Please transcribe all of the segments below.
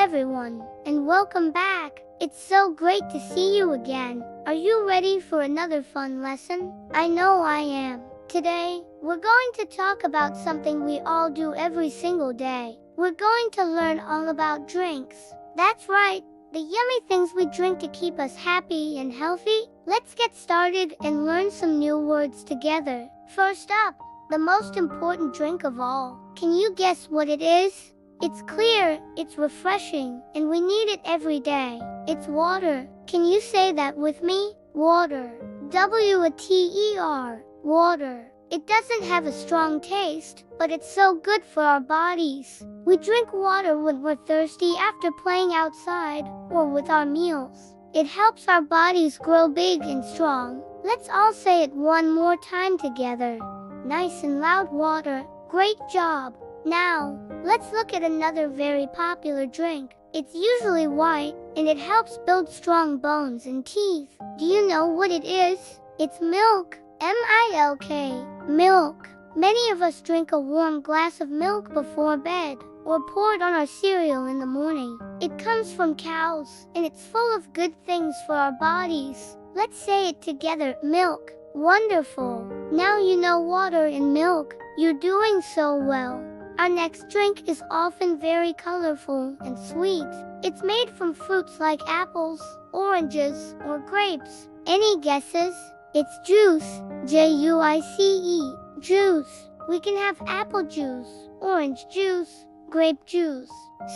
everyone, and welcome back. It's so great to see you again. Are you ready for another fun lesson? I know I am. Today, we're going to talk about something we all do every single day. We're going to learn all about drinks. That's right, the yummy things we drink to keep us happy and healthy. Let's get started and learn some new words together. First up, the most important drink of all. Can you guess what it is? It's clear, it's refreshing, and we need it every day. It's water. Can you say that with me? Water. W-A-T-E-R. Water. It doesn't have a strong taste, but it's so good for our bodies. We drink water when we're thirsty after playing outside, or with our meals. It helps our bodies grow big and strong. Let's all say it one more time together. Nice and loud, water. Great job. Now, let's look at another very popular drink. It's usually white, and it helps build strong bones and teeth. Do you know what it is? It's milk. M-I-L-K. Milk. Many of us drink a warm glass of milk before bed, or pour it on our cereal in the morning. It comes from cows, and it's full of good things for our bodies. Let's say it together. Milk. Wonderful. Now you know water and milk. You're doing so well. Our next drink is often very colorful and sweet. It's made from fruits like apples, oranges, or grapes. Any guesses? It's juice. J-U-I-C-E. Juice. We can have apple juice, orange juice, grape juice.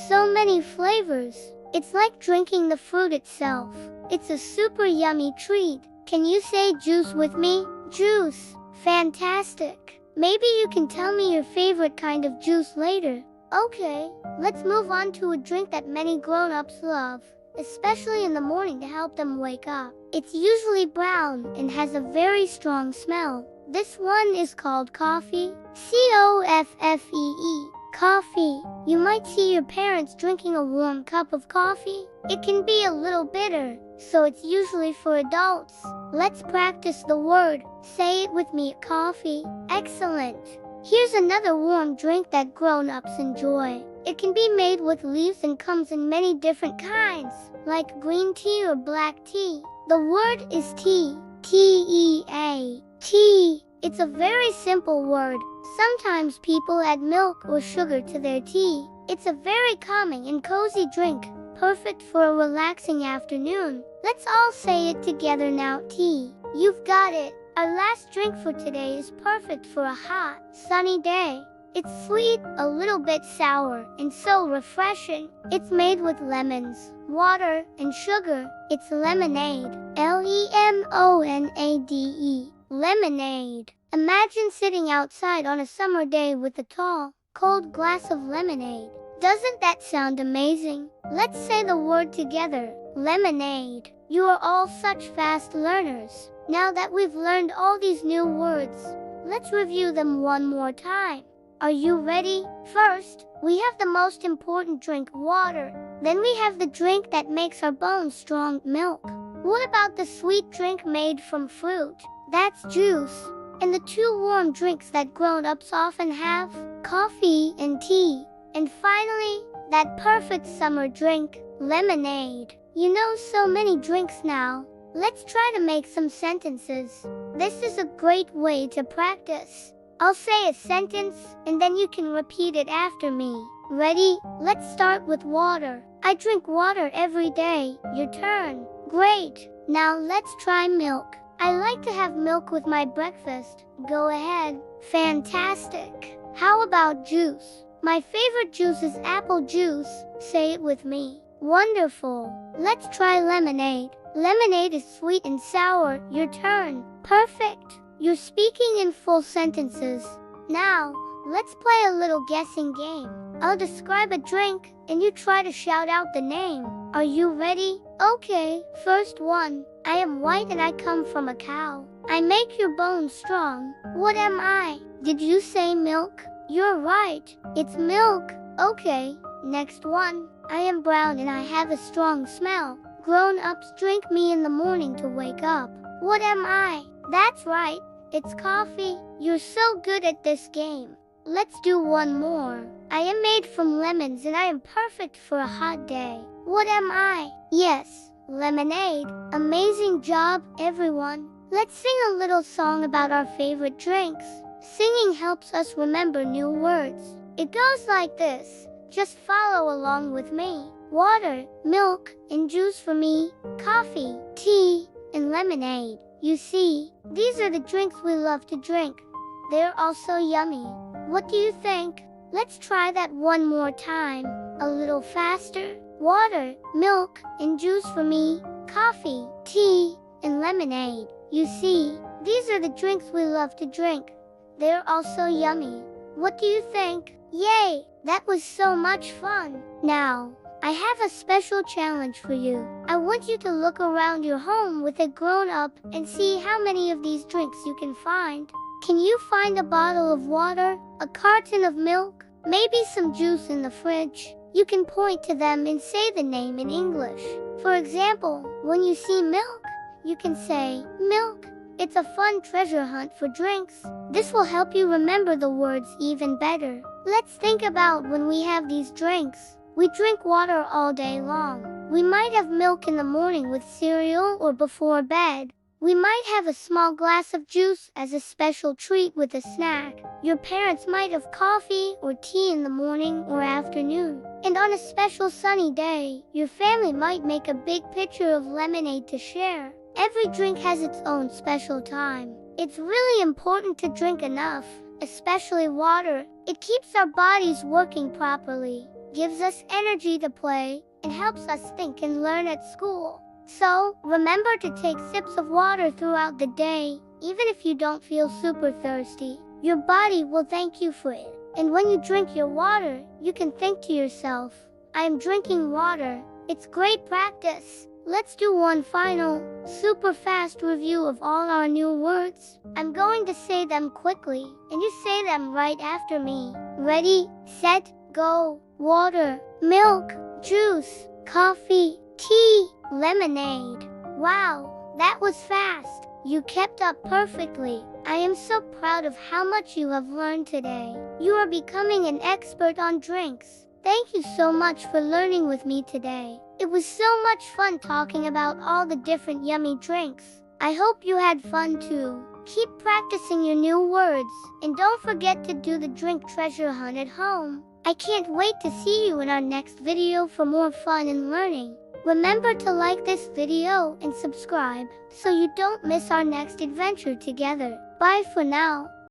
So many flavors. It's like drinking the fruit itself. It's a super yummy treat. Can you say juice with me? Juice. Fantastic. Maybe you can tell me your favorite kind of juice later. Okay, let's move on to a drink that many grown-ups love, especially in the morning to help them wake up. It's usually brown and has a very strong smell. This one is called coffee. C-O-F-F-E-E. Coffee. You might see your parents drinking a warm cup of coffee. It can be a little bitter, so it's usually for adults. Let's practice the word. Say it with me. Coffee. Excellent. Here's another warm drink that grown-ups enjoy. It can be made with leaves and comes in many different kinds, like green tea or black tea. The word is tea. T-E-A. Tea. It's a very simple word. Sometimes people add milk or sugar to their tea. It's a very calming and cozy drink, perfect for a relaxing afternoon. Let's all say it together now. Tea. You've got it. Our last drink for today is perfect for a hot, sunny day. It's sweet, a little bit sour, and so refreshing. It's made with lemons, water, and sugar. It's lemonade. L-E-M-O-N-A-D-E. Lemonade. Imagine sitting outside on a summer day with a tall, cold glass of lemonade. Doesn't that sound amazing? Let's say the word together. Lemonade. You are all such fast learners. Now that we've learned all these new words, let's review them one more time. Are you ready? First, we have the most important drink, water. Then we have the drink that makes our bones strong, milk. What about the sweet drink made from fruit? That's juice. And the two warm drinks that grown-ups often have, coffee and tea. And finally, that perfect summer drink, lemonade. You know so many drinks now. Let's try to make some sentences. This is a great way to practice. I'll say a sentence, and then you can repeat it after me. Ready? Let's start with water. I drink water every day. Your turn. Great. Now let's try milk. I like to have milk with my breakfast. Go ahead. Fantastic. How about juice? My favorite juice is apple juice. Say it with me. Wonderful. Let's try lemonade. Lemonade is sweet and sour. Your turn. Perfect. You're speaking in full sentences. Now, let's play a little guessing game. I'll describe a drink, and you try to shout out the name. Are you ready? Okay, first one. I am white and I come from a cow. I make your bones strong. What am I? Did you say milk? You're right. It's milk. Okay, next one. I am brown and I have a strong smell. Grown-ups drink me in the morning to wake up. What am I? That's right. It's coffee. You're so good at this game. Let's do one more. I am made from lemons and I am perfect for a hot day. What am I? Yes, lemonade. Amazing job, everyone. Let's sing a little song about our favorite drinks. Singing helps us remember new words. It goes like this. Just follow along with me. Water, milk, and juice for me. Coffee, tea, and lemonade. You see, these are the drinks we love to drink. They're also yummy. What do you think? Let's try that one more time. A little faster. Water, milk, and juice for me. Coffee, tea, and lemonade. You see, these are the drinks we love to drink. They're also yummy. What do you think? Yay! That was so much fun. Now, I have a special challenge for you. I want you to look around your home with a grown-up and see how many of these drinks you can find. Can you find a bottle of water, a carton of milk, maybe some juice in the fridge? You can point to them and say the name in English. For example, when you see milk, you can say, milk. It's a fun treasure hunt for drinks. This will help you remember the words even better. Let's think about when we have these drinks. We drink water all day long. We might have milk in the morning with cereal or before bed. We might have a small glass of juice as a special treat with a snack. Your parents might have coffee or tea in the morning or afternoon. And on a special sunny day, your family might make a big pitcher of lemonade to share. Every drink has its own special time. It's really important to drink enough, especially water. It keeps our bodies working properly, gives us energy to play, and helps us think and learn at school. So, remember to take sips of water throughout the day, even if you don't feel super thirsty. Your body will thank you for it. And when you drink your water, you can think to yourself, I am drinking water. It's great practice. Let's do one final, super fast review of all our new words. I'm going to say them quickly, and you say them right after me. Ready, set, go. Water, milk, juice, coffee, tea, lemonade. Wow, that was fast. You kept up perfectly. I am so proud of how much you have learned today. You are becoming an expert on drinks. Thank you so much for learning with me today. It was so much fun talking about all the different yummy drinks. I hope you had fun too. Keep practicing your new words, and don't forget to do the drink treasure hunt at home. I can't wait to see you in our next video for more fun and learning. Remember to like this video and subscribe so you don't miss our next adventure together. Bye for now.